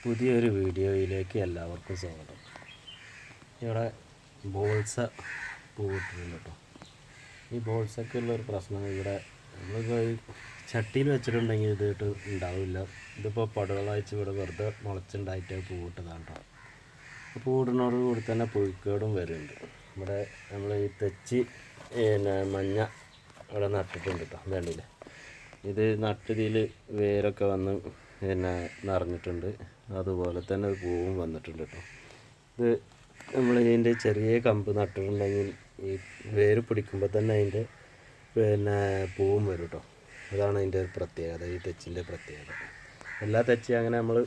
പുതിയൊരു വീഡിയോയിലേക്ക് എല്ലാവർക്കും സ്വാഗതം. ഇവിടെ ബോൾസ പൂവിട്ടിട്ടുണ്ട് കേട്ടോ. ഈ ബോൾസൊക്കെ ഉള്ളൊരു പ്രശ്നം, ഇവിടെ നമ്മളിപ്പോൾ ഈ ചട്ടിയിൽ വെച്ചിട്ടുണ്ടെങ്കിൽ ഇതിട്ട് ഉണ്ടാവില്ല. ഇതിപ്പോൾ പടുകളാഴ്ച ഇവിടെ വെറുതെ മുളച്ചുണ്ടായിട്ട് പൂവിട്ടതാണ് കേട്ടോ. പൂവിടുന്നതോട് കൂടി തന്നെ പുഴുക്കേടും വരുന്നുണ്ട്. ഇവിടെ നമ്മൾ ഈ തെച്ചി മഞ്ഞ ഇവിടെ നട്ടിട്ടുണ്ട് കേട്ടോ. വേണ്ടിയില്ല, ഇത് നട്ടതിൽ വേരൊക്കെ വന്ന് നിറഞ്ഞിട്ടുണ്ട്. അതുപോലെ തന്നെ പൂവും വന്നിട്ടുണ്ട് കേട്ടോ. ഇത് നമ്മൾ ഇതിൻ്റെ ചെറിയ കമ്പ് നട്ടിട്ടുണ്ടെങ്കിൽ ഈ വേര് പിടിക്കുമ്പോൾ തന്നെ അതിൻ്റെ പൂവും വരും കേട്ടോ. അതാണ് അതിൻ്റെ പ്രത്യേകത, ഈ തെച്ചിൻ്റെ പ്രത്യേകത. എല്ലാ തെച്ചി അങ്ങനെ നമ്മൾ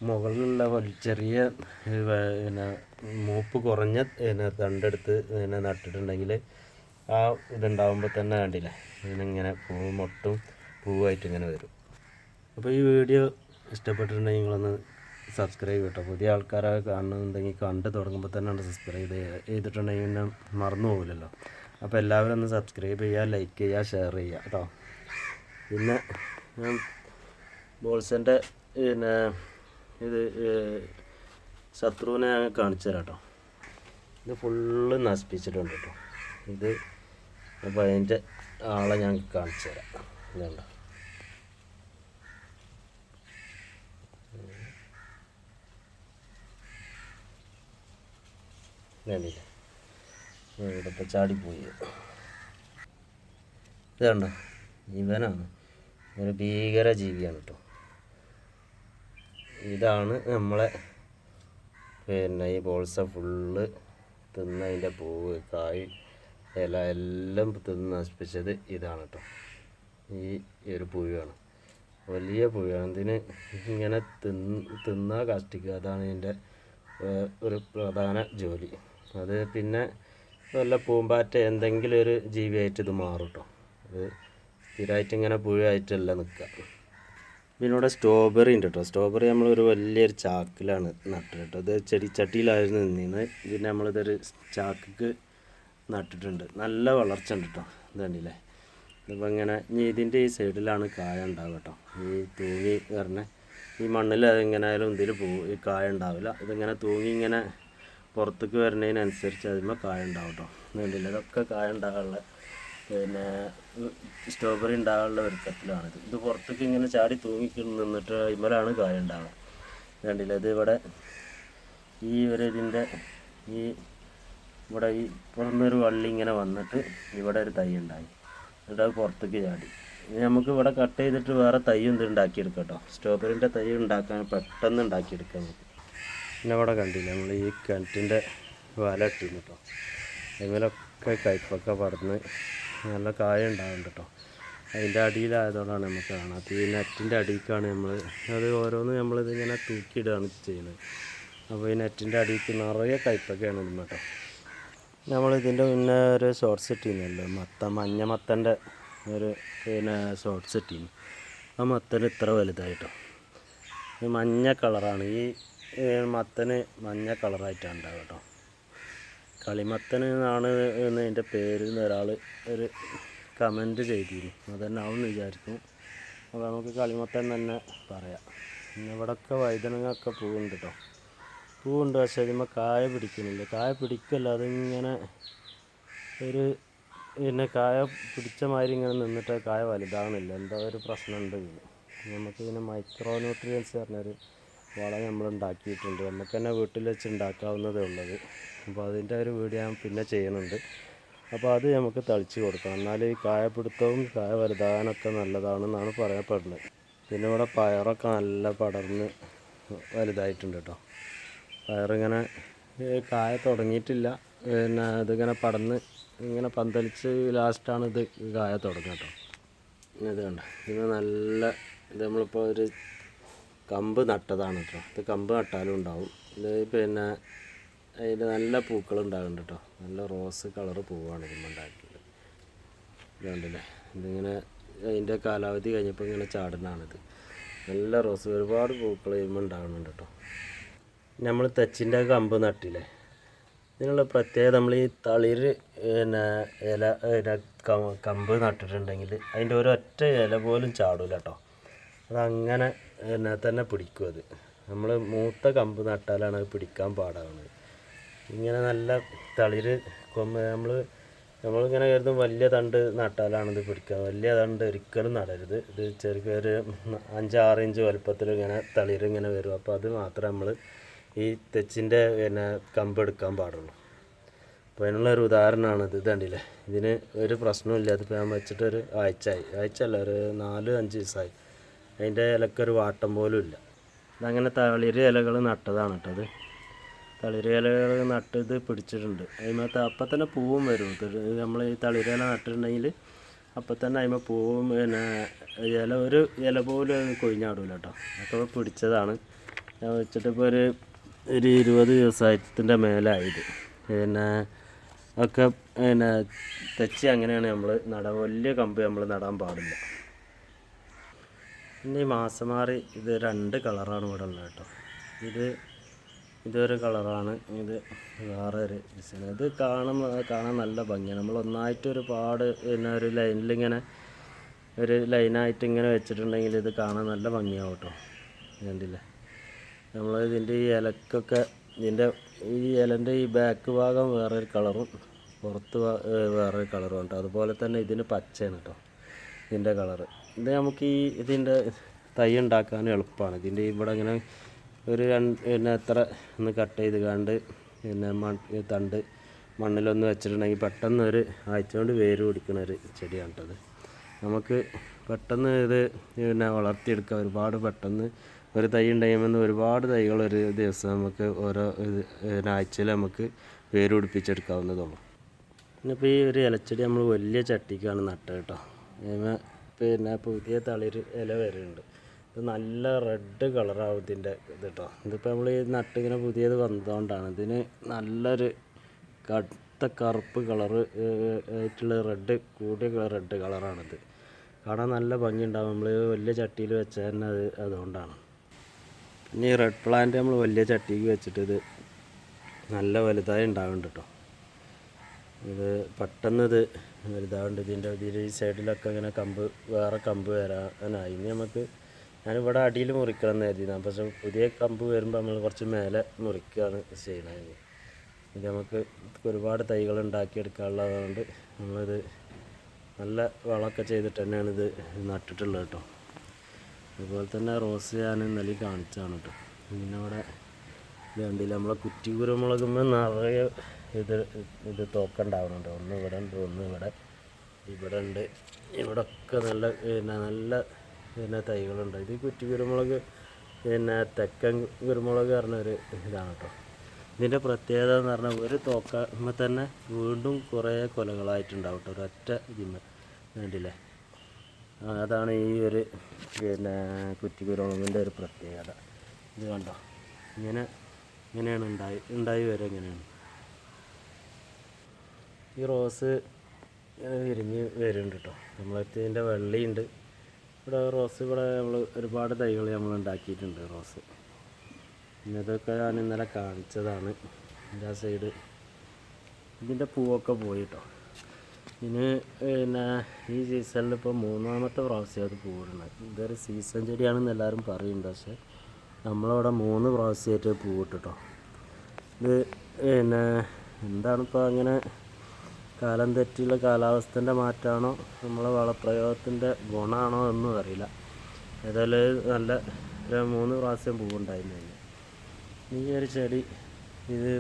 മുകളിലുള്ള ചെറിയ മൂപ്പ് കുറഞ്ഞ തണ്ടെടുത്ത് നട്ടിട്ടുണ്ടെങ്കിൽ ആ ഇതുണ്ടാകുമ്പോൾ തന്നെ കണ്ടില്ലേ, ഇതിനിങ്ങനെ മൊട്ടും പൂവായിട്ട് ഇങ്ങനെ വരും. അപ്പോൾ ഈ വീഡിയോ ഇഷ്ടപ്പെട്ടിട്ടുണ്ടെങ്കിൽ നിങ്ങളൊന്ന് സബ്സ്ക്രൈബ് കേട്ടോ. പുതിയ ആൾക്കാരൊക്കെ കാണുന്നുണ്ടെങ്കിൽ കണ്ട് തുടങ്ങുമ്പോൾ തന്നെ സബ്സ്ക്രൈബ് ചെയ്തിട്ടുണ്ടെങ്കിൽ പിന്നെ മറന്നു പോകില്ലല്ലോ. അപ്പോൾ എല്ലാവരും ഒന്ന് സബ്സ്ക്രൈബ് ചെയ്യുക, ലൈക്ക് ചെയ്യുക, ഷെയർ ചെയ്യുക കേട്ടോ. പിന്നെ ഞാൻ ബോൾസൻ്റെ ഇത് ശത്രുവിനെ ഞാൻ കാണിച്ചു തരാം കേട്ടോ. ഇത് ഫുള്ള് നശിപ്പിച്ചിട്ടുണ്ട് കേട്ടോ. ഇത് അപ്പോൾ അതിൻ്റെ ആളെ ഞാൻ കാണിച്ചു തരാം. ഇതുണ്ടോ, വേണ്ടിയില്ല, ഇവിടെ ഇപ്പോൾ ചാടിപ്പോയി. ഇതുണ്ടോ, ഇവനാണ് ഒരു ഭീകര ജീവിയാണ് കേട്ടോ. ഇതാണ് നമ്മളെ ഈ ബോൾസ ഫുള്ള് തിന്ന് അതിൻ്റെ പൂവ്, കായ്, ഇല എല്ലാം തിന്ന് നശിപ്പിച്ചത് ഇതാണ് കേട്ടോ. ഈ ഒരു പുഴുവാണ്, വലിയ പുഴുവാണ്. ഇതിന് ഇങ്ങനെ തിന്നാ കഷ്ടിക്കുക, അതാണ് ഇതിൻ്റെ ഒരു പ്രധാന ജോലി. അത് പിന്നെ വല്ല പൂമ്പാറ്റ എന്തെങ്കിലും ഒരു ജീവിയായിട്ട് ഇത് മാറും കേട്ടോ. അത് സ്ഥിരമായിട്ട് ഇങ്ങനെ പുഴുവായിട്ടല്ല നിൽക്കുക. പിന്നെ സ്ട്രോബെറി ഉണ്ട് കേട്ടോ. സ്ട്രോബെറി നമ്മളൊരു വലിയൊരു ചാക്കിലാണ് നട്ടത് കേട്ടോ. ഇത് ചെടിച്ചട്ടിയിലായിരുന്നു നിന്നിരുന്നത്. പിന്നെ നമ്മളിതൊരു ചാക്കിക്ക് നട്ടിട്ടുണ്ട്. നല്ല വളർച്ച ഉണ്ട് കേട്ടോ. ഇത് കണ്ടില്ലേ, ഇതിപ്പോൾ ഇങ്ങനെ ഇതിൻ്റെ ഈ സൈഡിലാണ് കായ ഉണ്ടാവുക കേട്ടോ. ഈ തൂങ്ങി പറഞ്ഞ ഈ മണ്ണിൽ അതെങ്ങനെ ആയാലും ഇതിൽ ഈ കായ ഉണ്ടാവില്ല. ഇതിങ്ങനെ തൂങ്ങി ഇങ്ങനെ പുറത്തേക്ക് വരുന്നതിനനുസരിച്ച് അതിന്മേൽ കായ ഉണ്ടാവും കേട്ടോ. വേണ്ടില്ല, ഇതൊക്കെ കായ ഉണ്ടാകാനുള്ള സ്ട്രോബെറി ഉണ്ടാകാനുള്ള ഒരുക്കത്തിലാണിത്. ഇത് പുറത്തേക്ക് ഇങ്ങനെ ചാടി തൂങ്ങി നിന്നിട്ട് അതിന്മേലാണ് കായ ഉണ്ടാവുക. വേണ്ടില്ല, ഇത് ഇവിടെ ഈ ഒരു ഇതിൻ്റെ ഈ ഇവിടെ ഈ പുറന്നൊരു വള്ളി ഇങ്ങനെ വന്നിട്ട് ഇവിടെ ഒരു തൈ ഉണ്ടായി, എന്നിട്ട് അത് പുറത്തേക്ക് ചാടി. ഇനി നമുക്ക് ഇവിടെ കട്ട് ചെയ്തിട്ട് വേറെ തൈ ഇത് ഉണ്ടാക്കിയെടുക്കാം കേട്ടോ. സ്ട്രോബെറിൻ്റെ തൈ ഉണ്ടാക്കാൻ പെട്ടെന്ന് ഉണ്ടാക്കിയെടുക്കാം നമുക്ക്. പിന്നെ ഇവിടെ കണ്ടില്ല, നമ്മൾ ഈ കിണറ്റിൻ്റെ വല ഇട്ടിരുന്നു കേട്ടോ. അതിമേലൊക്കെ കയ്പൊക്കെ പടർന്ന് നല്ല കായ ഉണ്ടാകുന്നുണ്ട് കേട്ടോ. അതിൻ്റെ അടിയിലായതുകൊണ്ടാണ് നമുക്ക് കാണാത്തത്. ഈ നെറ്റിൻ്റെ അടിയിലേക്കാണ് അത് ഓരോന്ന് നമ്മളിതിങ്ങനെ തൂക്കിയിടുകയാണ് ചെയ്യുന്നത്. അപ്പോൾ ഈ നെറ്റിൻ്റെ അടിയിലേക്ക് നിറയെ കയ്പൊക്കെയാണ് ഇടുന്നത് കേട്ടോ. നമ്മളിതിൻ്റെ മുന്നേ ഒരു ഷോർട്ട്സ് ഇട്ടിരുന്നല്ലോ, മഞ്ഞ മത്തൻ്റെ ഒരു ഷോർട്ട്സ് ഇട്ടിരുന്നു. ആ മത്തന് ഇത്ര വലുതായിട്ടോ. ഇത് മഞ്ഞ കളറാണ്, ഈ മത്തന് മഞ്ഞ കളറായിട്ടാണ് ഉണ്ടാവുക കേട്ടോ. കളിമത്തന് എന്നാണ് ഇതിൻ്റെ പേര് ഒരാൾ ഒരു കമൻറ്റ് ചെയ്തിരുന്നു. അതന്നെ ആവുമെന്ന് വിചാരിക്കും. അപ്പോൾ നമുക്ക് കളിമത്തൻ തന്നെ പറയാം. പിന്നെ ഇവിടെയൊക്കെ വഴുതനങ്ങയൊക്കെ പൂവുണ്ട് കേട്ടോ. പൂവുണ്ട്, പക്ഷേ ഇതിന്മേൽ കായ പിടിക്കുന്നില്ല. കായ പിടിക്കല്ല, അതിങ്ങനെ ഒരു കായ പിടിച്ച മാതിരി ഇങ്ങനെ നിന്നിട്ട് കായ വലുതാകണില്ല. എന്താ ഒരു പ്രശ്നമുണ്ട് ഇതിന്. നമുക്കിതിന് മൈക്രോ ന്യൂട്രിയൻസ് പറഞ്ഞൊരു വളം നമ്മൾ ഉണ്ടാക്കിയിട്ടുണ്ട്. നമുക്ക് തന്നെ വീട്ടിൽ വെച്ച് ഉണ്ടാക്കാവുന്നതേ ഉള്ളത്. അപ്പോൾ അതിൻ്റെ ഒരു വീഡിയോ ഞാൻ പിന്നെ ചെയ്യുന്നുണ്ട്. അപ്പോൾ അത് നമുക്ക് തളിച്ച് കൊടുക്കണം, എന്നാൽ ഈ കായപിടുത്തവും കായ വലുതാകാനൊക്കെ നല്ലതാണെന്നാണ് പറയപ്പെടുന്നത്. പിന്നെ ഇവിടെ പയറൊക്കെ നല്ല പടർന്ന് വലുതായിട്ടുണ്ട് കേട്ടോ. പയറിങ്ങനെ കായ തുടങ്ങിയിട്ടില്ല, പിന്നെ ഇതിങ്ങനെ പടർന്ന് ഇങ്ങനെ പന്തലിച്ച് ലാസ്റ്റാണ് ഇത് കായ തുടങ്ങുക കേട്ടോ. ഇത് കണ്ട, ഇത് നല്ല ഇത് നമ്മളിപ്പോൾ ഒരു കമ്പ് നട്ടതാണ് കേട്ടോ. ഇത് കമ്പ് നട്ടാലും ഉണ്ടാവും. ഇത് പിന്നെ അതിൽ നല്ല പൂക്കളുണ്ടാകുന്നുണ്ട് കേട്ടോ. നല്ല റോസ് കളറ് പൂവാണ് ഇതുണ്ടാക്കിയത്. ഇതുണ്ടല്ലേ, ഇതിങ്ങനെ അതിൻ്റെ കാലാവധി കഴിഞ്ഞപ്പോൾ ഇങ്ങനെ ചാടുന്നതാണിത്. നല്ല റോസ്, ഒരുപാട് പൂക്കൾ ഇതിന്മേൽ ഉണ്ടാകുന്നുണ്ട് കേട്ടോ. നമ്മൾ തെച്ചിൻ്റെ കമ്പ് നട്ടില്ലേ, ഇതിനുള്ള പ്രത്യേകത, നമ്മൾ ഈ തളിര് ഇല കമ്പ് നട്ടിട്ടുണ്ടെങ്കിൽ അതിൻ്റെ ഒരൊറ്റ ഇല പോലും ചാടില്ല കേട്ടോ. അതങ്ങനെ തന്നെ പിടിക്കും. നമ്മൾ മൂത്ത കമ്പ് നട്ടാലാണ് അത് പിടിക്കാൻ പാടാവുന്നത്. ഇങ്ങനെ നല്ല തളിര് കൊമ്പ് നമ്മളിങ്ങനെ കരുതും വലിയ തണ്ട് നട്ടാലാണിത് പിടിക്കുക. വലിയ തണ്ട് ഒരിക്കലും നടരുത്. ഇത് ചെറിയൊരു 5-6 ഇഞ്ച് വലുപ്പത്തിൽ ഇങ്ങനെ തളിരിങ്ങനെ വരും. അപ്പോൾ അത് മാത്രമേ നമ്മൾ ഈ തെച്ചിൻ്റെ കമ്പ് എടുക്കാൻ പാടുള്ളൂ. അപ്പോൾ അതിനുള്ളൊരു ഉദാഹരണമാണിത്. ഇത് കണ്ടില്ലേ, ഇതിന് ഒരു പ്രശ്നമില്ല. അതിപ്പോൾ ഞാൻ വെച്ചിട്ടൊരു ആഴ്ചയല്ല, ഒരു 4-5 ദിവസമായി. അതിൻ്റെ ഇലക്കൊരു വാട്ടം പോലും ഇല്ല. ഇതങ്ങനെ തളിര് ഇലകൾ നട്ടതാണ് കേട്ടോ. അത് തളിര് ഇലകൾ നട്ടത് പിടിച്ചിട്ടുണ്ട്. അതിനകത്ത് അപ്പം തന്നെ പൂവും വരും. നമ്മൾ ഈ തളിര് ഇല നട്ടിട്ടുണ്ടെങ്കിൽ അപ്പം തന്നെ അതിന്മേൽ പൂവും ഒരു ഇല പോലും കൊഴിഞ്ഞാടില്ല കേട്ടോ. അപ്പോൾ പിടിച്ചതാണ്. ഞാൻ വെച്ചിട്ട് ഇപ്പോൾ ഒരു 20 ദിവസത്തിൻ്റെ മേലായത്. ഒക്കെ തെച്ചി അങ്ങനെയാണ് നമ്മൾ വലിയ കമ്പ് നമ്മൾ നടാൻ പാടില്ല. പിന്നെ ഈ മാസമാറി ഇത് 2 കളറാണ് ഇവിടെ ഉള്ളത് കേട്ടോ. ഇതൊരു കളറാണ്, ഇത് വേറൊരു ഡിസൈൻ. ഇത് കാണാൻ നല്ല ഭംഗിയാണ്. നമ്മൾ ഒന്നായിട്ടൊരു പാട് ഒരു ലൈനിലിങ്ങനെ ഒരു ലൈനായിട്ട് ഇങ്ങനെ വെച്ചിട്ടുണ്ടെങ്കിൽ ഇത് കാണാൻ നല്ല ഭംഗിയാവും കേട്ടോ. കണ്ടില്ലേ, നമ്മൾ ഇതിൻ്റെ ഈ ഇലക്കൊക്കെ ഈ ഇലൻ്റെ ഈ ബാക്ക് ഭാഗം വേറൊരു കളറും പുറത്ത് വേറൊരു കളറും കേട്ടോ. അതുപോലെ തന്നെ ഇതിന് പച്ചയാണ് കേട്ടോ ഇതിൻ്റെ കളറ്. ഇത് നമുക്ക് ഇതിൻ്റെ തൈ ഉണ്ടാക്കാൻ എളുപ്പമാണ്. ഇതിൻ്റെ ഇവിടെ ഇങ്ങനെ ഒരു എത്ര ഒന്ന് കട്ട് ചെയ്ത് കണ്ട് തണ്ട് മണ്ണിലൊന്ന് വെച്ചിട്ടുണ്ടെങ്കിൽ പെട്ടെന്ന് ഒരു ആഴ്ച കൊണ്ട് വേര് പിടിക്കുന്ന ഒരു ചെടിയാണ് കേട്ടത്. നമുക്ക് പെട്ടെന്ന് ഇത് വളർത്തിയെടുക്കാം. ഒരുപാട് പെട്ടെന്ന് ഒരു തൈ ഉണ്ടാകുമെന്ന് ഒരുപാട് തൈകൾ ഒരു ദിവസം നമുക്ക് ഓരോ ആഴ്ചയിൽ നമുക്ക് വേര് പിടിപ്പിച്ചെടുക്കാവുന്നതുള്ളൂ. പിന്നിപ്പോൾ ഈ ഒരു ഇലച്ചെടി നമ്മൾ വലിയ ചട്ടിക്കാണ് നട്ടത് കേട്ടോ. പുതിയ തളിര് ഇല വരുന്നുണ്ട്. ഇത് നല്ല റെഡ് കളറാവും ഇതിൻ്റെ ഇത് കേട്ടോ. ഇതിപ്പോൾ നമ്മൾ ഈ നട്ടിങ്ങനെ പുതിയത് വന്നതുകൊണ്ടാണ്. ഇതിന് നല്ലൊരു കടുത്ത കറുപ്പ് കളറ് ആയിട്ടുള്ള കൂടിയ റെഡ് കളറാണിത്. കാണാൻ നല്ല ഭംഗിയുണ്ടാവും. നമ്മൾ വലിയ ചട്ടിയിൽ വെച്ചാൽ തന്നെ അതുകൊണ്ടാണ്. പിന്നെ ഈ റെഡ് പ്ലാന്റ് നമ്മൾ വലിയ ചട്ടിക്ക് വെച്ചിട്ട് ഇത് നല്ല വലുതായി ഉണ്ടാവുന്നുണ്ട് കേട്ടോ. ഇത് പെട്ടെന്ന് ഇത് വലുതാവുന്നുണ്ട്. ഇതിൻ്റെ ഈ സൈഡിലൊക്കെ ഇങ്ങനെ വേറെ കമ്പ് വരാനായി. ഇനി ഞാനിവിടെ അടിയിൽ മുറിക്കണം എന്ന് കരുതിയിരുന്നു. പക്ഷേ പുതിയ കമ്പ് വരുമ്പോൾ നമ്മൾ കുറച്ച് മേലെ മുറിക്കുകയാണ് ചെയ്യുന്നത്. ഇത് നമുക്ക് ഒരുപാട് തൈകൾ ഉണ്ടാക്കിയെടുക്കാനുള്ളതുകൊണ്ട് നമ്മളിത് നല്ല വളമൊക്കെ ചെയ്തിട്ട് തന്നെയാണ് ഇത് നട്ടിട്ടുള്ളത് കേട്ടോ. അതുപോലെ തന്നെ റോസ് ഞാൻ ഇന്നലെ കാണിച്ചാണ് കേട്ടോ. പിന്നെ ഇവിടെ ഇത് കണ്ടില്ല, നമ്മളെ കുറ്റി കുരുമുളകുമ്പോൾ നിറയെ ഇത് തോക്കുണ്ടാവുന്നുണ്ട്. ഒന്ന് ഇവിടെ ഉണ്ട്, ഒന്ന് ഇവിടെ ഉണ്ട്. ഇവിടെയൊക്കെ നല്ല തൈകളുണ്ട്. ഇത് കുറ്റി കുരുമുളക് തെക്കൻ കുരുമുളക് പറഞ്ഞൊരു ഇതാണ് കേട്ടോ. ഇതിൻ്റെ പ്രത്യേകത എന്ന് പറഞ്ഞാൽ ഒരു തോക്കുമ്പോൾ തന്നെ വീണ്ടും കുറേ കൊലകളായിട്ടുണ്ടാവും കേട്ടോ. ഒരൊറ്റ ഇതിന്മേൽ വേണ്ടില്ലേ. അതാണ് ഈ ഒരു കുറ്റി കുരുമുളകിൻ്റെ ഒരു പ്രത്യേകത. ഇത് കണ്ടോ, ഇങ്ങനെയാണ് ഉണ്ടായി വരെ ഇങ്ങനെയാണ്. ഈ റോസ് വിരിഞ്ഞ് വരുന്നുണ്ട് കേട്ടോ. നമ്മളതിൻ്റെ വെള്ളിയുണ്ട്. ഇവിടെ നമ്മൾ ഒരുപാട് തൈകൾ നമ്മൾ ഉണ്ടാക്കിയിട്ടുണ്ട് റോസ്. ഇതൊക്കെ ഞാൻ ഇന്നലെ കാണിച്ചതാണ്. ഇതിൻ്റെ സൈഡ് ഇതിൻ്റെ പൂവൊക്കെ പോയി കേട്ടോ. ഈ സീസണിൽ ഇപ്പോൾ 3ാമത്തെ പ്രാവശ്യം അത് പൂവിടുന്നത്. ഇതൊരു സീസൺ ചെടിയാണെന്ന് എല്ലാവരും പറയുന്നുണ്ട്. പക്ഷേ നമ്മളവിടെ 3 പ്രാവശ്യമായിട്ട് പൂവിട്ടു കേട്ടോ. ഇത് എന്താണിപ്പോൾ അങ്ങനെ കാലം തെറ്റിയുള്ള കാലാവസ്ഥൻ്റെ മാറ്റമാണോ നമ്മളെ വളപ്രയോഗത്തിൻ്റെ ഗുണമാണോ എന്നും അറിയില്ല. ഏതായാലും നല്ല 3 പ്രാവശ്യം പൂവുണ്ടായിരുന്നു. ഈ ഒരു ചെടി ഇത്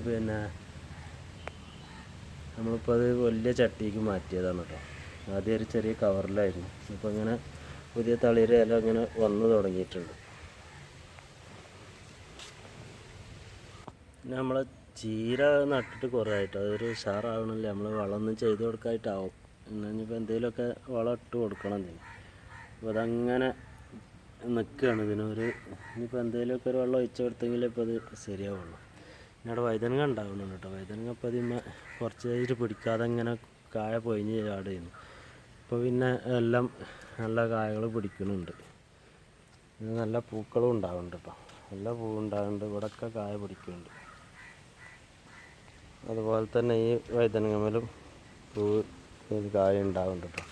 നമ്മളിപ്പോൾ അത് വലിയ ചട്ടിക്ക് മാറ്റിയതാണ് കേട്ടോ. ആദ്യം ഒരു ചെറിയ കവറിലായിരുന്നു. ഇപ്പോൾ ഇങ്ങനെ പുതിയ തളിര് ഇല ഇങ്ങനെ വന്നു തുടങ്ങിയിട്ടുണ്ട്. പിന്നെ നമ്മൾ ചീര നട്ടിട്ട് കുറേ ആയിട്ട് അതൊരു ഉഷാറാവണില്ല. നമ്മൾ വളമൊന്നും ചെയ്ത് കൊടുക്കാനായിട്ടാവും. ഇനിയിപ്പോൾ എന്തെങ്കിലുമൊക്കെ വളം ഇട്ട് കൊടുക്കണം ഇതിന്. അപ്പോൾ അതങ്ങനെ നിൽക്കുകയാണ്. ഇനിയിപ്പോൾ എന്തെങ്കിലുമൊക്കെ ഒരു വെള്ളം ഒഴിച്ച് കൊടുത്തെങ്കിൽ ഇപ്പോൾ അത് ശരിയാവുള്ളൂ. പിന്നെ അവിടെ വഴുതനങ്ങ ഉണ്ടാവുന്നുണ്ട് കേട്ടോ. വഴുതനങ്ങ ഇപ്പോൾ കുറച്ച് കഴിഞ്ഞിട്ട് പിടിക്കാതെ ഇങ്ങനെ കായ പൊഴിഞ്ഞ് ചാടുന്നു. ഇപ്പോൾ പിന്നെ എല്ലാം നല്ല കായകൾ പിടിക്കുന്നുണ്ട്. നല്ല പൂക്കളും ഉണ്ടാവുന്നുണ്ട് കേട്ടോ. നല്ല പൂവുണ്ടാകുന്നുണ്ട്. ഇവിടെയൊക്കെ കായ പിടിക്കുന്നുണ്ട്. അതുപോലെ തന്നെ ഈ വഴുതനങ്ങമേലും കായ ഉണ്ടാവുന്നുണ്ട് കേട്ടോ.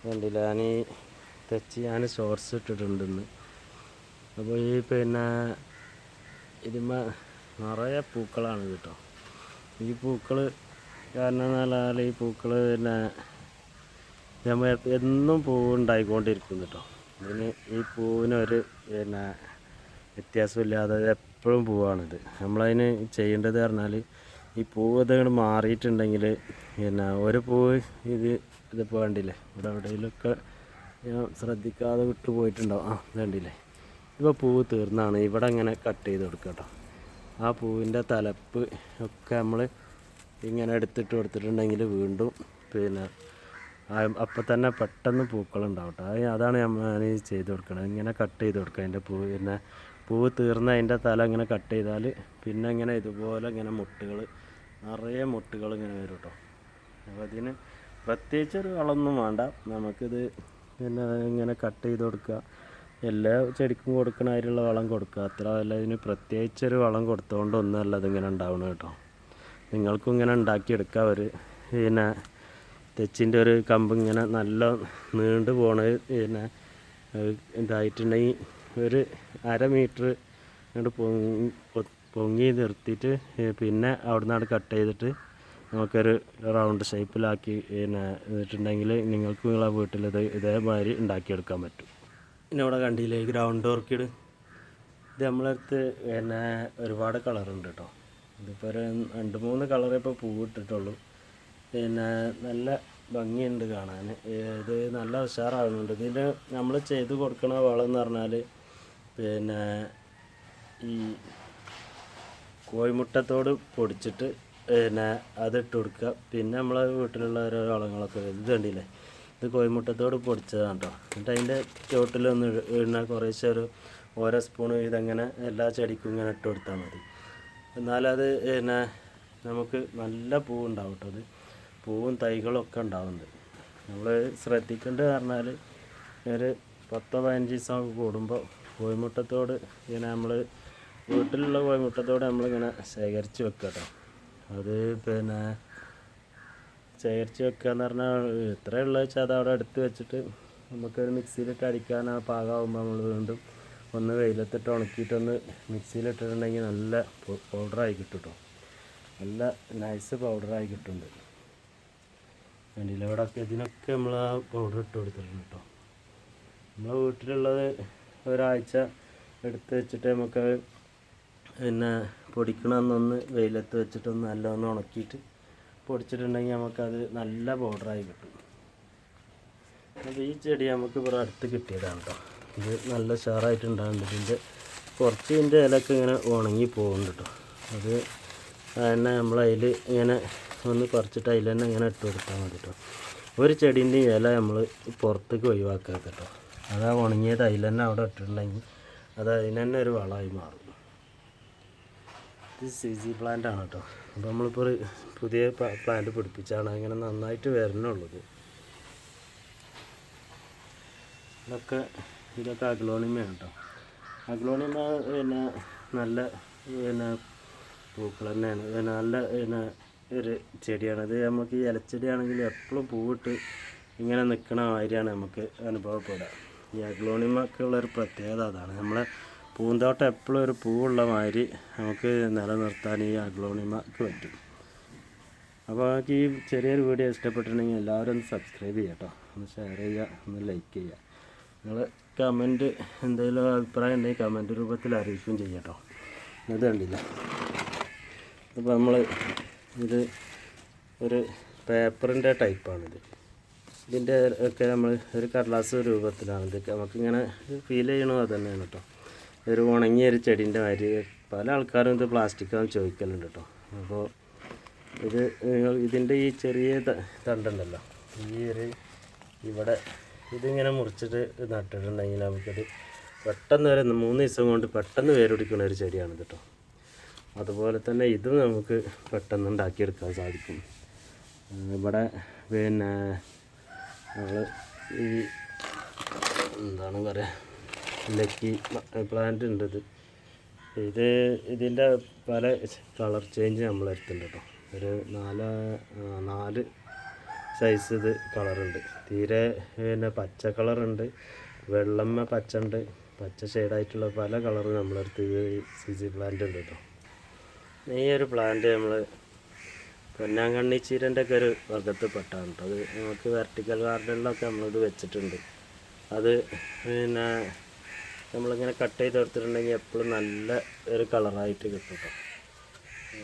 കണ്ടില്ല, ഞാൻ ഷോർട്സ് ഇട്ടിട്ടുണ്ട് ഇന്ന്. അപ്പോൾ ഈ ഇതിന്മേ നിറയെ പൂക്കളാണ് കേട്ടോ. ഈ പൂക്കൾ കാരണം എന്ന് പറഞ്ഞാൽ ഈ പൂക്കൾ പിന്നെ നമ്മൾ എന്നും പൂവുണ്ടായിക്കൊണ്ടിരിക്കും കേട്ടോ. ഇതിന് ഈ പൂവിനൊരു പിന്നെ വ്യത്യാസമില്ലാതെ എപ്പോഴും പൂവാണിത്. നമ്മളതിന് ചെയ്യേണ്ടത് പറഞ്ഞാൽ ഈ പൂവ് ഇതങ്ങോട്ട് മാറിയിട്ടുണ്ടെങ്കിൽ പിന്നെ ഒരു പൂവ് ഇതിപ്പോൾ കണ്ടില്ലേ, ഇവിടെ എവിടെയെങ്കിലുമൊക്കെ ഞാൻ ശ്രദ്ധിക്കാതെ വിട്ടു പോയിട്ടുണ്ടാവും. ഇത് കണ്ടില്ലേ, ഇപ്പോൾ പൂവ് തീർന്നാണ് ഇവിടെ ഇങ്ങനെ കട്ട് ചെയ്ത് കൊടുക്കുക കേട്ടോ. ആ പൂവിൻ്റെ തലപ്പ് ഒക്കെ നമ്മൾ ഇങ്ങനെ എടുത്തിട്ട് കൊടുത്തിട്ടുണ്ടെങ്കിൽ വീണ്ടും പിന്നെ അപ്പം തന്നെ പെട്ടെന്ന് പൂക്കളുണ്ടാവും കേട്ടോ. അതാണ് ഞാൻ ചെയ്ത് കൊടുക്കണം, ഇങ്ങനെ കട്ട് ചെയ്ത് കൊടുക്കുക. അതിൻ്റെ പൂവ് പിന്നെ പൂവ് തീർന്ന് അതിൻ്റെ തല ഇങ്ങനെ കട്ട് ചെയ്താൽ പിന്നെ ഇങ്ങനെ ഇതുപോലെ ഇങ്ങനെ മുട്ടുകൾ നിറയെ മുട്ടുകൾ ഇങ്ങനെ വരും കേട്ടോ. അപ്പോൾ അതിന് പ്രത്യേകിച്ചൊരു വളമൊന്നും വേണ്ട, നമുക്കിത് പിന്നെ ഇങ്ങനെ കട്ട് ചെയ്ത് കൊടുക്കുക. എല്ലാ ചെടിക്കും കൊടുക്കണ അതിലുള്ള വളം കൊടുക്കുക, അത്ര അല്ല. ഇതിന് പ്രത്യേകിച്ചൊരു വളം കൊടുത്തുകൊണ്ടൊന്നുമല്ല ഇതിങ്ങനെ ഉണ്ടാവണം കേട്ടോ. നിങ്ങൾക്കും ഇങ്ങനെ ഉണ്ടാക്കിയെടുക്കുക. ഒരു പിന്നെ തെച്ചിൻ്റെ ഒരു കമ്പ് ഇങ്ങനെ നല്ല നീണ്ടു പോണത് പിന്നെ ഇതായിട്ടുണ്ടെങ്കിൽ ഒരു 1/2 മീറ്റർ അങ്ങോട്ട് പൊങ്ങി നിർത്തിയിട്ട് പിന്നെ അവിടെ നിന്നാണ് കട്ട് ചെയ്തിട്ട് നമുക്കൊരു റൗണ്ട് ഷേപ്പിലാക്കി പിന്നെ എന്നിട്ടുണ്ടെങ്കിൽ നിങ്ങൾക്ക് നിങ്ങളെ വീട്ടിൽ ഇതേമാതിരി ഉണ്ടാക്കിയെടുക്കാൻ പറ്റും. പിന്നെ ഇവിടെ കണ്ടില്ലേ ഗ്രൗണ്ട് ഓർക്കിഡ്, ഇത് നമ്മളടുത്ത് പിന്നെ ഒരുപാട് കളറുണ്ട് കേട്ടോ. ഇതിപ്പോൾ ഒരു 2-3 കളറേ ഇപ്പോൾ പൂവിട്ടിട്ടുള്ളൂ. പിന്നെ നല്ല ഭംഗിയുണ്ട് കാണാൻ. ഇത് നല്ല ഉഷാറാകുന്നുണ്ട്. ഇതിൽ നമ്മൾ ചെയ്ത് കൊടുക്കണ വളം എന്ന് പറഞ്ഞാൽ പിന്നെ ഈ കോഴിമുട്ടത്തോട് പൊടിച്ചിട്ട് പിന്നെ അതിട്ട് കൊടുക്കുക. പിന്നെ നമ്മളെ വീട്ടിലുള്ള ഓരോ വളങ്ങളൊക്കെ ഇത് കണ്ടില്ലേ, ഇത് കോഴിമുട്ടത്തോട് പൊടിച്ചതാണ് കേട്ടോ. എന്നിട്ട് അതിൻ്റെ ചുവട്ടിലൊന്ന് ഇടുന്ന കുറേശ്ശെ ഓരോ സ്പൂൺ ഇതങ്ങനെ എല്ലാ ചെടിക്കും ഇങ്ങനെ ഇട്ട് കൊടുത്താൽ മതി. എന്നാലത് പിന്നെ നമുക്ക് നല്ല പൂവുണ്ടാവും കേട്ടോ. അത് പൂവും തൈകളൊക്കെ ഉണ്ടാവുന്നുണ്ട്. നമ്മൾ ശ്രദ്ധിക്കേണ്ടത് പറഞ്ഞാൽ ഒരു 10-15 ദിവസം കൂടുമ്പോൾ കോഴിമുട്ടത്തോട് ഇങ്ങനെ നമ്മൾ വീട്ടിലുള്ള കോഴിമുട്ടത്തോട് നമ്മളിങ്ങനെ ശേഖരിച്ച് വെക്കുക കേട്ടോ. അത് പിന്നെ ശേഖരിച്ച് വെക്കുക എന്ന് പറഞ്ഞാൽ എത്രയുള്ളത് വെച്ചാൽ അത് അവിടെ എടുത്ത് വെച്ചിട്ട് നമുക്കൊരു മിക്സിയിലിട്ട് അടിക്കാൻ ആ പാകമാകുമ്പോൾ നമ്മൾ വീണ്ടും ഒന്ന് വെയിലത്തിട്ട് ഉണക്കിയിട്ടൊന്ന് മിക്സിയിലിട്ടിട്ടുണ്ടെങ്കിൽ നല്ല പൗഡറായി കിട്ടും കേട്ടോ. നല്ല നൈസ് പൗഡറായി കിട്ടുന്നുണ്ട്. വേണ്ടിയില്ല ഇവിടെയൊക്കെ ഇതിനൊക്കെ നമ്മൾ ആ പൗഡർ ഇട്ട് കൊടുത്തിട്ടുണ്ട് കേട്ടോ. നമ്മളെ വീട്ടിലുള്ളത് ഒരാഴ്ച എടുത്ത് വെച്ചിട്ട് നമുക്ക് പിന്നെ പൊടിക്കണമെന്നൊന്ന് വെയിലത്ത് വെച്ചിട്ടൊന്ന് നല്ലൊന്ന് ഉണക്കിയിട്ട് പൊടിച്ചിട്ടുണ്ടെങ്കിൽ നമുക്കത് നല്ല പൗഡറായി കിട്ടും. അപ്പോൾ ഈ ചെടി നമുക്ക് ഇവിടെ അടുത്ത് കിട്ടിയതാണ് കേട്ടോ. ഇത് നല്ല ഉഷാറായിട്ടുണ്ടാകുന്നുണ്ട്. ഇതിൻ്റെ ഇലയൊക്കെ ഇങ്ങനെ ഉണങ്ങി പോകുന്നുണ്ട് കേട്ടോ. അത് തന്നെ നമ്മളതിൽ ഇങ്ങനെ ഒന്ന് പറിച്ചിട്ട് അതിൽ തന്നെ ഇങ്ങനെ ഇട്ട് കൊടുത്താൽ മതി കേട്ടോ. ഒരു ചെടീൻ്റെ ഇല നമ്മൾ പുറത്തേക്ക് ഒഴിവാക്കുക കേട്ടോ. അത് ഉണങ്ങിയത് അതിൽ തന്നെ അവിടെ ഇട്ടിട്ടുണ്ടെങ്കിൽ അത് അതിന് തന്നെ ഒരു വളമായി മാറും. ഇത് CZ പ്ലാന്റ് ആണ് കേട്ടോ. അപ്പോൾ നമ്മളിപ്പോൾ ഒരു പുതിയ പ്ലാന്റ് പിടിപ്പിച്ചാണ്, അങ്ങനെ നന്നായിട്ട് വരണുള്ളത്. ഇതൊക്കെ അഗ്ലോണിമയാണ് കേട്ടോ. അഗ്ലോണിമ പിന്നെ നല്ല പിന്നെ പൂക്കൾ തന്നെയാണ്. പിന്നെ നല്ല പിന്നെ ഒരു ചെടിയാണ്. അത് നമുക്ക് ഈ ഇലച്ചെടിയാണെങ്കിൽ എപ്പോഴും പൂവിട്ട് ഇങ്ങനെ നിൽക്കണ മാതിരിയാണ് നമുക്ക് അനുഭവപ്പെടുക. ഈ അഗ്ലോണിമൊക്കെ ഉള്ളൊരു പ്രത്യേകത അതാണ്. നമ്മളെ പൂന്തോട്ടം എപ്പോഴും ഒരു പൂവുള്ള മാതിരി നമുക്ക് നിലനിർത്താൻ ഈ അഗ്ലോണിമക്ക് പറ്റും. അപ്പോൾ നമുക്ക് ഈ ചെറിയൊരു വീഡിയോ ഇഷ്ടപ്പെട്ടിട്ടുണ്ടെങ്കിൽ എല്ലാവരും ഒന്ന് സബ്സ്ക്രൈബ് ചെയ്യുക കേട്ടോ. ഒന്ന് ഷെയർ ചെയ്യുക, ഒന്ന് ലൈക്ക് ചെയ്യുക. നിങ്ങൾ കമൻറ്റ് എന്തെങ്കിലും അഭിപ്രായം ഉണ്ടെങ്കിൽ കമൻറ്റ് രൂപത്തിൽ അറിയിക്കുകയും ചെയ്യാം കേട്ടോ. ഇത് കണ്ടില്ല, അപ്പോൾ നമ്മൾ ഇത് ഒരു പേപ്പറിൻ്റെ ടൈപ്പാണിത്. ഇതിൻ്റെ ഒക്കെ നമ്മൾ ഒരു കടലാസ് രൂപത്തിലാണ് ഇതൊക്കെ നമുക്കിങ്ങനെ ഫീൽ ചെയ്യണത്. അത് തന്നെയാണ് കേട്ടോ. ഒരു ഉണങ്ങിയൊരു ചെടീൻ്റെ മാതിരി പല ആൾക്കാരും ഇത് പ്ലാസ്റ്റിക്കാന്ന് ചോദിക്കലുണ്ട് കേട്ടോ. അപ്പോൾ ഇതിൻ്റെ ഈ ചെറിയ തണ്ടുണ്ടല്ലോ, ഇവിടെ ഇതിങ്ങനെ മുറിച്ചിട്ട് നട്ടിട്ടുണ്ടെങ്കിൽ നമുക്കത് പെട്ടെന്ന് 3 ദിവസം കൊണ്ട് പെട്ടെന്ന് വേരൊടിക്കുന്ന ഒരു ചെടിയാണ് കേട്ടോ. അതുപോലെ തന്നെ ഇതും നമുക്ക് പെട്ടെന്ന് ഉണ്ടാക്കിയെടുക്കാൻ സാധിക്കും. ഇവിടെ പിന്നെ നമ്മൾ ഈ എന്താണ് പറയുക, ലക്കി പ്ലാന്റ് ഉണ്ട്. ഇതിൻ്റെ പല കളർ ചേഞ്ച് നമ്മളെടുത്തുണ്ട് കേട്ടോ. ഒരു 4 സൈസ് ഇത് കളറുണ്ട്. തീരെ പിന്നെ പച്ച കളറുണ്ട്, വെള്ളമ്മ പച്ച ഉണ്ട്, പച്ച ഷെയ്ഡായിട്ടുള്ള പല കളറും നമ്മളടുത്ത് ഈ CC പ്ലാന്റ് ഉണ്ട് കേട്ടോ. ഈ ഒരു പ്ലാന്റ് നമ്മൾ പൊന്നാങ്കണ്ണി ചീരൻ്റെ ഒക്കെ ഒരു വർഗത്തിൽ പെട്ടാണ് കേട്ടോ. അത് നമുക്ക് വെർട്ടിക്കൽ ഗാർഡനിലൊക്കെ നമ്മളിത് വെച്ചിട്ടുണ്ട്. അത് പിന്നെ നമ്മളിങ്ങനെ കട്ട് ചെയ്ത് എടുത്തിട്ടുണ്ടെങ്കിൽ എപ്പോഴും നല്ല ഒരു കളറായിട്ട് കിട്ടും കേട്ടോ.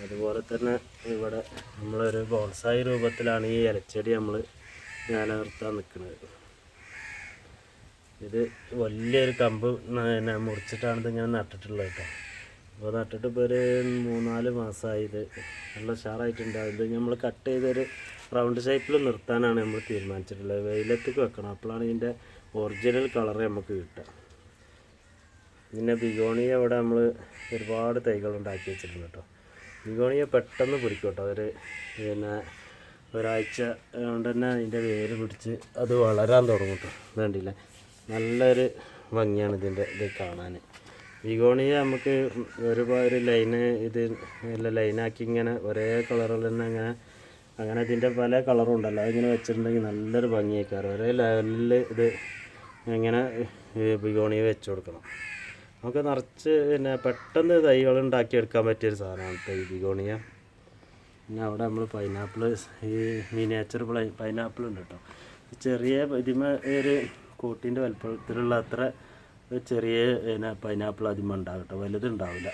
അതുപോലെ തന്നെ ഇവിടെ നമ്മളൊരു ബോൺസായി രൂപത്തിലാണ് ഈ ഇലച്ചെടി നമ്മൾ നിലനിർത്താൻ നിൽക്കുന്നത്. ഇത് വലിയൊരു കമ്പ് മുറിച്ചിട്ടാണ് ഇതിങ്ങനെ നട്ടിട്ടുള്ളത് കേട്ടോ. അപ്പോൾ നട്ടിട്ട് ഇപ്പോൾ ഒരു 3-4 മാസമായി. ഇത് നല്ല ഉഷാറായിട്ടുണ്ട്. ഇത് നമ്മൾ കട്ട് ചെയ്തൊരു റൗണ്ട് ഷേപ്പിൽ നിർത്താനാണ് നമ്മൾ തീരുമാനിച്ചിട്ടുള്ളത്. വെയിലത്തേക്ക് വെക്കണം, അപ്പോഴാണ് ഇതിൻ്റെ ഒറിജിനൽ കളറ് നമുക്ക് കിട്ടുക. പിന്നെ ബിഗോണിയ ഇവിടെ നമ്മൾ ഒരുപാട് തൈകൾ ഉണ്ടാക്കി വെച്ചിട്ടുണ്ട് കേട്ടോ. ബിഗോണിയ പെട്ടെന്ന് പിടിക്കും കേട്ടോ. പിന്നെ ഒരാഴ്ച കൊണ്ട് തന്നെ അതിൻ്റെ വേര് പിടിച്ച് അത് വളരാൻ തുടങ്ങും കേട്ടോ. വേണ്ടില്ല, നല്ലൊരു ഭംഗിയാണ് ഇത് കാണാൻ. ബിഗോണിയ നമുക്ക് ഒരുപാട് ലൈന് ലൈനാക്കി ഇങ്ങനെ ഒരേ കളറിൽ തന്നെ അങ്ങനെ ഇതിൻ്റെ പല കളറും ഉണ്ടല്ലോ. അതിങ്ങനെ വെച്ചിട്ടുണ്ടെങ്കിൽ നല്ലൊരു ഭംഗിയായിക്കാറ്. ഒരേ ലെവലിൽ ഇത് ഇങ്ങനെ ബിഗോണിയ വെച്ച് കൊടുക്കണം. നമുക്ക് നിറച്ച് പിന്നെ പെട്ടെന്ന് തൈകൾ ഉണ്ടാക്കിയെടുക്കാൻ പറ്റിയൊരു സാധനമാണ് കേട്ടോ ഈ ബിഗോണിയ. പിന്നെ അവിടെ നമ്മൾ പൈനാപ്പിൾ, ഈ മിനിയേച്ചർ പൈനാപ്പിൾ ഉണ്ട് കേട്ടോ. ചെറിയ ഇതിമ ഒരു കൂട്ടിൻ്റെ വലുപ്പത്തിലുള്ള അത്ര ചെറിയ പിന്നെ പൈനാപ്പിൾ അതിമ ഉണ്ടാകും കേട്ടോ. വലുതുണ്ടാവില്ല.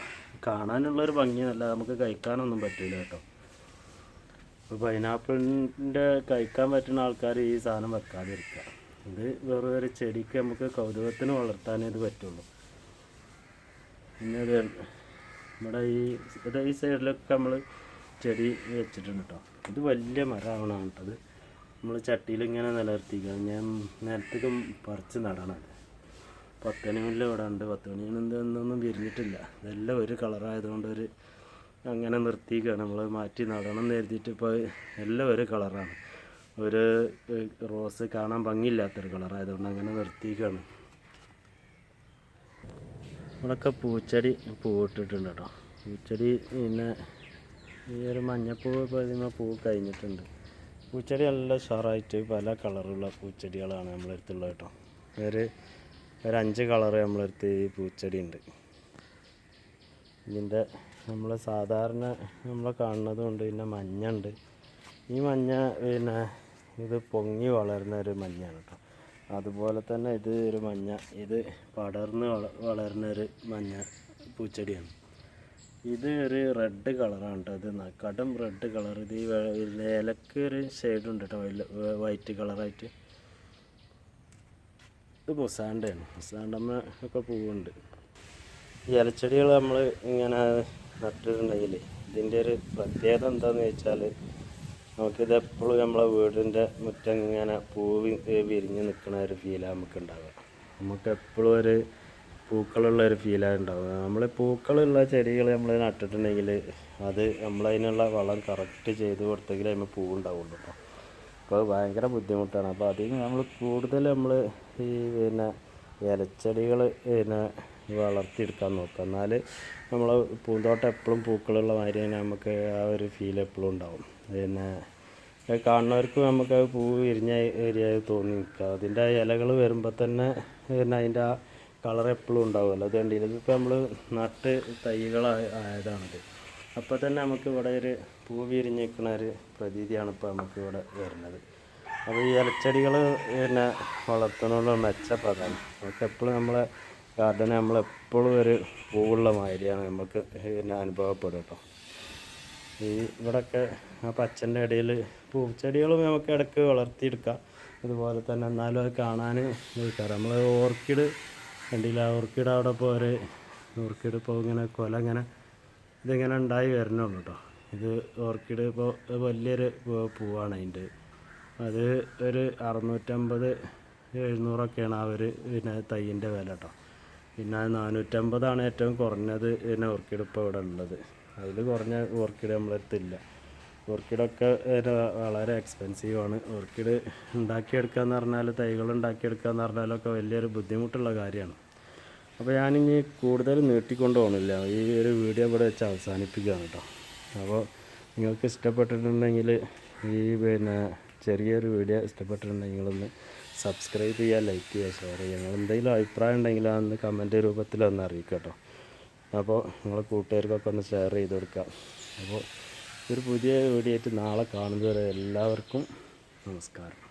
കാണാനുള്ളൊരു ഭംഗിയല്ല, നമുക്ക് കഴിക്കാനൊന്നും പറ്റില്ല കേട്ടോ. അപ്പോൾ പൈനാപ്പിളിൻ്റെ കഴിക്കാൻ പറ്റുന്ന ആൾക്കാർ ഈ സാധനം വെക്കാതിരിക്കുക. ഇത് വെറും ഒരു ചെടിക്ക് നമുക്ക് കൗതുകത്തിന് വളർത്താനേ ഇത് പറ്റുള്ളൂ. പിന്നെ നമ്മുടെ ഈ സൈഡിലൊക്കെ നമ്മൾ ചെടി വെച്ചിട്ടുണ്ട് കേട്ടോ. ഇത് വലിയ മരമാവണം കേട്ടത്. നമ്മൾ ചട്ടിയിൽ ഇങ്ങനെ നിലനിർത്തിക്കുക. ഞാൻ നിലത്തേക്ക് പറിച്ച് നടണം. 10 മണി ഇവിടെ ഉണ്ട്. 10 മണി എന്തൊന്നും വിരിഞ്ഞിട്ടില്ല. ഇതെല്ലാം ഒരു കളറായതുകൊണ്ട് അങ്ങനെ നിർത്തിക്കുകയാണ്. നമ്മൾ മാറ്റി നടണം എന്ന് കരുതിയിട്ട് ഇപ്പോൾ എല്ലാം ഒരു കളറാണ്. ഒരു റോസ് കാണാൻ ഭംഗിയില്ലാത്തൊരു കളറായതുകൊണ്ട് അങ്ങനെ നിർത്തിക്കുകയാണ്. ഇവിടെയൊക്കെ പൂച്ചെടി പൂവിട്ടിട്ടുണ്ട് കേട്ടോ. പൂച്ചെടി പിന്നെ ഈ ഒരു മഞ്ഞപ്പൂവ് ഇപ്പോൾ ഇതിന്മേൽ പൂവ് കഴിഞ്ഞിട്ടുണ്ട്. പൂച്ചെടി നല്ല ഉഷാറായിട്ട് പല കളറുള്ള പൂച്ചെടികളാണ് നമ്മളടുത്തുള്ളത് കേട്ടോ. ഒരു 5 കളറ് നമ്മളടുത്ത് ഈ പൂച്ചെടി ഉണ്ട്. ഇതിൻ്റെ നമ്മൾ സാധാരണ നമ്മൾ കാണുന്നതുകൊണ്ട് പിന്നെ മഞ്ഞ ഉണ്ട്. ഈ മഞ്ഞ പിന്നെ ഇത് പൊങ്ങി വളരുന്ന ഒരു മഞ്ഞയാണ് കേട്ടോ. അതുപോലെ തന്നെ ഇത് ഒരു മഞ്ഞ, ഇത് പടർന്ന് വളരുന്ന ഒരു മഞ്ഞ പൂച്ചെടിയാണ്. ഇത് ഒരു റെഡ് കളറാണ് കേട്ടോ. ഇത് കടും റെഡ് കളർ. ഇത് ഈ ഇലക്ക് ഒരു ഷെയ്ഡുണ്ട് കേട്ടോ, വൈറ്റ് കളറായിട്ട്. ഇത് മുസാണ്ടയാണ്. മുസാണ്ടമ്മ ഒക്കെ പൂവുണ്ട്. ഈ ഇലച്ചെടികൾ നമ്മൾ ഇങ്ങനെ നട്ടിട്ടുണ്ടെങ്കിൽ ഇതിൻ്റെ ഒരു പ്രത്യേകത എന്താണെന്ന് വെച്ചാൽ നമുക്കിത് എപ്പോഴും നമ്മളെ വീടിൻ്റെ മുറ്റം ഇങ്ങനെ പൂവ് വിരിഞ്ഞ് നിൽക്കുന്ന ഒരു ഫീലാണ് നമുക്ക് ഉണ്ടാവുക. നമുക്ക് എപ്പോഴും ഒരു പൂക്കളുള്ള ഒരു ഫീലാണ് ഉണ്ടാവുക. നമ്മൾ പൂക്കളുള്ള ചെടികൾ നമ്മൾ നട്ടിട്ടുണ്ടെങ്കിൽ അത് നമ്മളതിനുള്ള വളം കറക്റ്റ് ചെയ്ത് കൊടുത്തെങ്കിൽ അതിന് പൂവുണ്ടാവുള്ളൂ കേട്ടോ. അപ്പോൾ ഭയങ്കര ബുദ്ധിമുട്ടാണ്. അപ്പോൾ അതിന് നമ്മൾ കൂടുതൽ നമ്മൾ ഈ പിന്നെ ഇലച്ചെടികൾ പിന്നെ വളർത്തിയെടുക്കാൻ നോക്കുക. എന്നാൽ നമ്മൾ പൂന്തോട്ടം എപ്പോഴും പൂക്കളുള്ള മാതിരി തന്നെ നമുക്ക് ആ ഒരു ഫീൽ എപ്പോഴും ഉണ്ടാവും. പിന്നെ കാണുന്നവർക്ക് നമുക്ക് പൂ വിരിഞ്ഞ ഏരിയയായി തോന്നി നിൽക്കുക. അതിൻ്റെ ഇലകൾ വരുമ്പോൾ തന്നെ പിന്നെ അതിൻ്റെ ആ കളർ എപ്പോഴും ഉണ്ടാവുമല്ലോ. അത് കണ്ടില്ല, ഇതിപ്പോൾ നമ്മൾ നട്ട് തൈകളായതാണിത്. അപ്പോൾ തന്നെ നമുക്ക് ഇവിടെ ഒരു പൂ വിരിഞ്ഞ് നിൽക്കുന്ന ഒരു പ്രതീതിയാണ് ഇപ്പോൾ നമുക്ക് ഇവിടെ വരുന്നത്. അപ്പോൾ ഈ ഇലച്ചെടികൾ പിന്നെ വളർത്തുന്നതിനുള്ള മെച്ചപ്പെട്ടതാണ്. നമുക്ക് എപ്പോഴും നമ്മളെ ഗാർഡന് നമ്മളെപ്പോഴും ഒരു പൂവുള്ള മാതിരിയാണ് നമുക്ക് പിന്നെ അനുഭവപ്പെടും കേട്ടോ. ഈ ഇവിടെയൊക്കെ ആ പച്ചൻ്റെ ഇടയിൽ പൂച്ചെടികളും നമുക്ക് ഇടയ്ക്ക് വളർത്തിയെടുക്കാം. അതുപോലെ തന്നെ എന്നാലും അത് കാണാൻ നിൽക്കാറ്. നമ്മൾ ഓർക്കിഡ് കണ്ടില്ല, ഓർക്കിഡ് അവിടെ ഇപ്പോൾ ഓർക്കിഡ് ഇപ്പോൾ ഇങ്ങനെ ഇങ്ങനെ ഇതിങ്ങനെ ഉണ്ടായി വരണുള്ളൂ കേട്ടോ. ഇത് ഓർക്കിഡ് ഇപ്പോൾ വലിയൊരു പൂവാണ്. അതിൻ്റെ അത് ഒരു 650-700 ആ ഒരു പിന്നെ തൈയിൻ്റെ വില കേട്ടോ. പിന്നെ 450 ഏറ്റവും കുറഞ്ഞത് പിന്നെ ഓർക്കിഡ് ഇപ്പോൾ ഇവിടെ ഉള്ളത്. അതിൽ കുറഞ്ഞ ഓർക്കിഡ് നമ്മളടുത്തില്ല. ഓർക്കിഡൊക്കെ വളരെ എക്സ്പെൻസീവാണ്. ഓർക്കിഡ് ഉണ്ടാക്കിയെടുക്കുക എന്ന് പറഞ്ഞാൽ, തൈകൾ ഉണ്ടാക്കിയെടുക്കുക എന്ന് പറഞ്ഞാലൊക്കെ വലിയൊരു ബുദ്ധിമുട്ടുള്ള കാര്യമാണ്. അപ്പോൾ ഞാനിനി കൂടുതൽ നീട്ടിക്കൊണ്ട് പോകണില്ല. ഈ ഒരു വീഡിയോ ഇവിടെ വെച്ച് അവസാനിപ്പിക്കുകയാണ് കേട്ടോ. അപ്പോൾ നിങ്ങൾക്ക് ഇഷ്ടപ്പെട്ടിട്ടുണ്ടെങ്കിൽ ഈ പിന്നെ ചെറിയൊരു വീഡിയോ ഇഷ്ടപ്പെട്ടിട്ടുണ്ടെങ്കിൽ ഒന്ന് സബ്സ്ക്രൈബ് ചെയ്യുക, ലൈക്ക് ചെയ്യുക, ഷെയർ ചെയ്യുക. നിങ്ങൾ എന്തെങ്കിലും അഭിപ്രായം ഉണ്ടെങ്കിൽ അതൊന്ന് കമൻറ്റ് രൂപത്തിൽ ഒന്ന് അറിയിക്കുക കേട്ടോ. അപ്പോൾ നിങ്ങളെ കൂട്ടുകാർക്കൊക്കെ ഒന്ന് ഷെയർ ചെയ്ത് കൊടുക്കുക. അപ്പോൾ ഒരു പുതിയ വീഡിയോ ആയിട്ട് നാളെ കാണുന്നതുവരെ എല്ലാവർക്കും നമസ്കാരം.